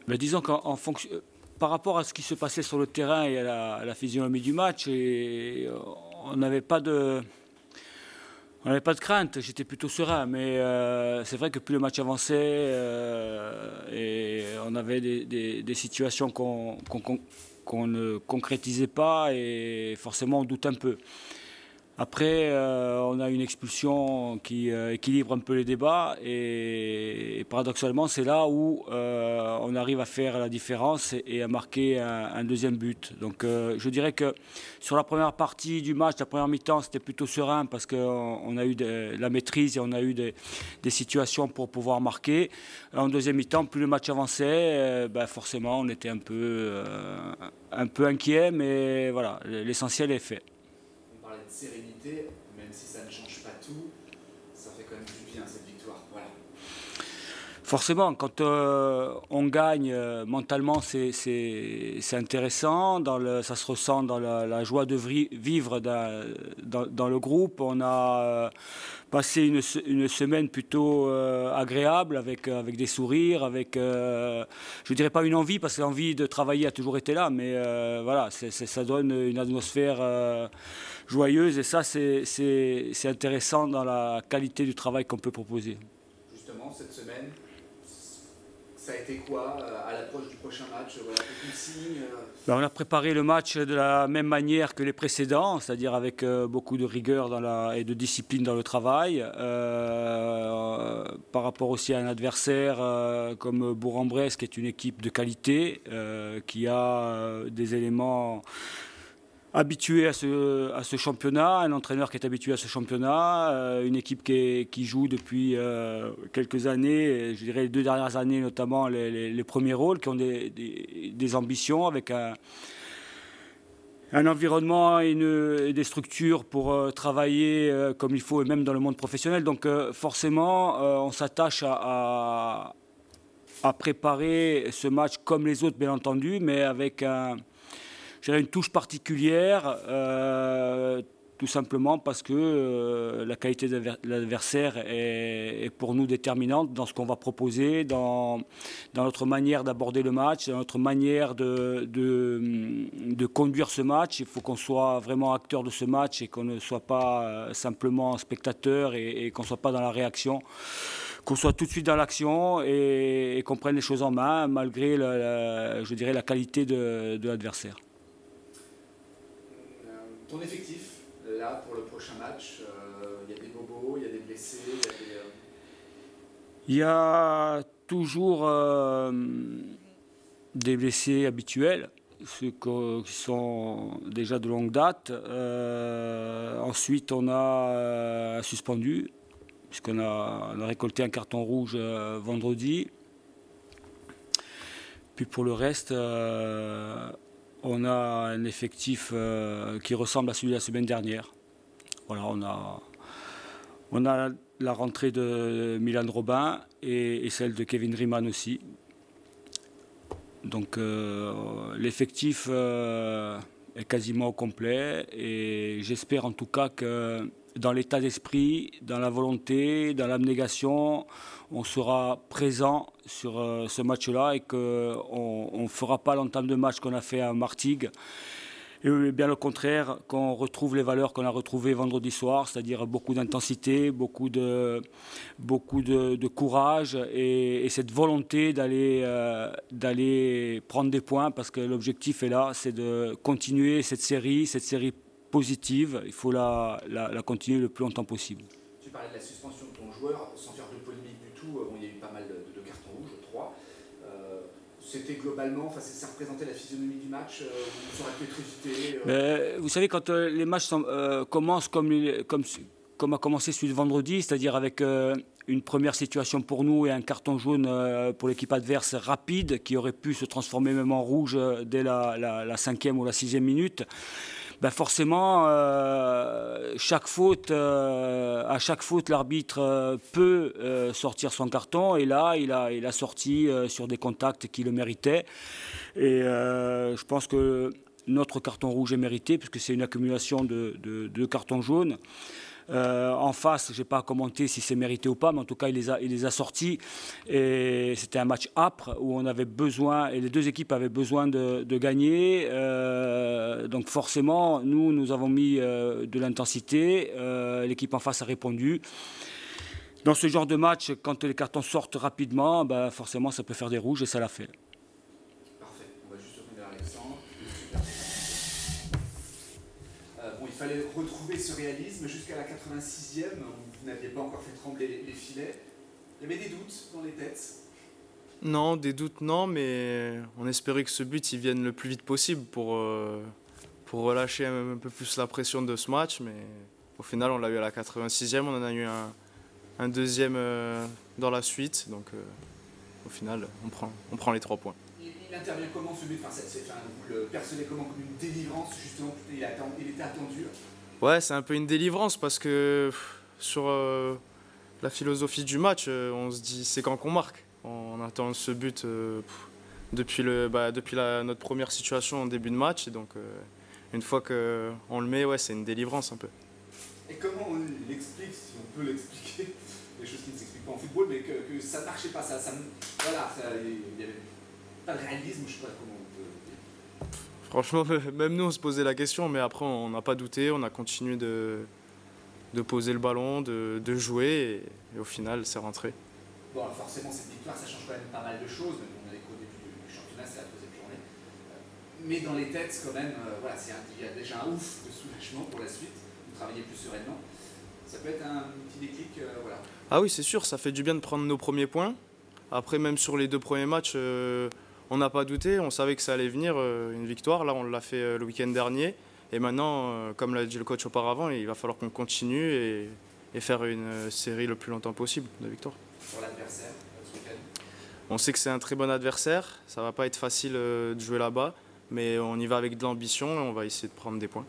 Mais disons qu'en fonction, par rapport à ce qui se passait sur le terrain et à la physionomie du match, on n'avait pas de, on n'avait pas de crainte, j'étais plutôt serein, mais c'est vrai que plus le match avançait et on avait des situations qu'on ne concrétisait pas et forcément on doute un peu. Après, on a une expulsion qui équilibre un peu les débats et paradoxalement, c'est là où on arrive à faire la différence et à marquer un deuxième but. Donc je dirais que sur la première partie du match, la première mi-temps, c'était plutôt serein parce qu'on a eu de la maîtrise et on a eu des situations pour pouvoir marquer. En deuxième mi-temps, plus le match avançait, forcément, on était un peu inquiet, mais voilà, l'essentiel est fait. On parlait de sérénité, même si ça ne change pas tout, ça fait quand même du bien cette victoire. Voilà. Forcément, quand on gagne mentalement, c'est intéressant. Ça se ressent dans la joie de vivre dans le groupe. On a passé une semaine plutôt agréable avec des sourires, avec, je dirais pas une envie, parce que l'envie de travailler a toujours été là, mais voilà, ça donne une atmosphère joyeuse et ça, c'est intéressant dans la qualité du travail qu'on peut proposer. Justement, cette semaine, ça a été quoi à l'approche du prochain match? Voilà, quelques signes. On a préparé le match de la même manière que les précédents, c'est-à-dire avec beaucoup de rigueur et de discipline dans le travail. Par rapport aussi à un adversaire comme Bourg-en-Bresse, qui est une équipe de qualité, qui a des éléments habitué à ce championnat, un entraîneur qui est habitué à ce championnat, une équipe qui joue depuis quelques années, je dirais les 2 dernières années notamment, les premiers rôles, qui ont des ambitions avec un environnement et des structures pour travailler comme il faut, et même dans le monde professionnel. Donc forcément, on s'attache à préparer ce match comme les autres, bien entendu, mais avec une touche particulière, tout simplement parce que la qualité de l'adversaire est pour nous déterminante dans ce qu'on va proposer, dans notre manière d'aborder le match, dans notre manière de conduire ce match. Il faut qu'on soit vraiment acteur de ce match et qu'on ne soit pas simplement spectateur et qu'on ne soit pas dans la réaction. Qu'on soit tout de suite dans l'action et qu'on prenne les choses en main malgré, je dirais, la qualité de l'adversaire. Ton effectif, là, pour le prochain match, il y a des bobos, il y a des blessés, il y a toujours des blessés habituels, ceux qui sont déjà de longue date. Ensuite, on a un suspendu, puisqu'on a récolté un carton rouge vendredi. Puis pour le reste, on a un effectif qui ressemble à celui de la semaine dernière. Voilà, on a la rentrée de Milan Robin et celle de Kevin Riemann aussi. Donc l'effectif est quasiment au complet et j'espère en tout cas que dans l'état d'esprit, dans la volonté, dans l'abnégation, on sera présent sur ce match-là et qu'on ne fera pas l'entame de match qu'on a fait à Martigues. Et bien au contraire, qu'on retrouve les valeurs qu'on a retrouvées vendredi soir, c'est-à-dire beaucoup d'intensité, beaucoup de courage et cette volonté d'aller prendre des points, parce que l'objectif est là, c'est de continuer cette série positive. Il faut la continuer le plus longtemps possible. Tu parlais de la suspension de ton joueur, sans faire de polémique du tout, il y a eu pas mal de cartons rouges, 3. C'était globalement, ça représentait la physionomie du match, ça aurait pu être évité. Vous savez, quand les matchs commencent comme a commencé celui de vendredi, c'est-à-dire avec une première situation pour nous et un carton jaune pour l'équipe adverse rapide, qui aurait pu se transformer même en rouge dès la 5e ou la 6e minute, forcément, à chaque faute, l'arbitre peut sortir son carton. Et là, il a sorti sur des contacts qui le méritaient. Et je pense que notre carton rouge est mérité, puisque c'est une accumulation de cartons jaunes. En face, je n'ai pas à commenter si c'est mérité ou pas, mais en tout cas, il les a sortis. Et c'était un match âpre où on avait besoin, et les deux équipes avaient besoin de gagner. Donc forcément, nous avons mis de l'intensité. L'équipe en face a répondu. Dans ce genre de match, quand les cartons sortent rapidement, forcément, ça peut faire des rouges et ça l'a fait. Parfait. On va juste revenir à Alexandre. Il fallait retrouver ce réalisme jusqu'à la 86e. Vous n'aviez pas encore fait trembler les filets. Il y avait des doutes dans les têtes? Non, des doutes non, mais on espérait que ce but il vienne le plus vite possible pour relâcher un peu plus la pression de ce match. Mais au final, on l'a eu à la 86e, on en a eu un deuxième dans la suite. Donc au final, on prend les 3 points. Il intervient comment ce but? Vous le percevez comment? Comme une délivrance, justement? Il était attendu? Ouais, c'est un peu une délivrance parce que sur la philosophie du match, on se dit c'est quand qu'on marque. On attend ce but depuis notre première situation en début de match. Et donc une fois qu'on le met, ouais, c'est une délivrance un peu. Et comment on l'explique, si on peut l'expliquer, des choses qui ne s'expliquent pas en football, mais que ça ne marchait pas, il n'y avait pas de réalisme, je ne sais pas comment on peut dire. Franchement, même nous on se posait la question, mais après on n'a pas douté, on a continué de poser le ballon, de jouer, et au final c'est rentré. Bon, alors forcément cette victoire ça change quand même pas mal de choses, mais on est qu'au début du championnat, c'est la 3e journée. Mais dans les têtes quand même, il y a déjà un ouf de soulagement pour la suite, vous travaillez plus sereinement. Ça peut être un petit déclic, voilà. Ah oui, c'est sûr, ça fait du bien de prendre nos premiers points. Après, même sur les 2 premiers matchs, on n'a pas douté, on savait que ça allait venir, une victoire. Là, on l'a fait le week-end dernier. Et maintenant, comme l'a dit le coach auparavant, il va falloir qu'on continue et faire une série le plus longtemps possible de victoires. Sur l'adversaire, ce week-end? On sait que c'est un très bon adversaire, ça ne va pas être facile de jouer là-bas, mais on y va avec de l'ambition et on va essayer de prendre des points.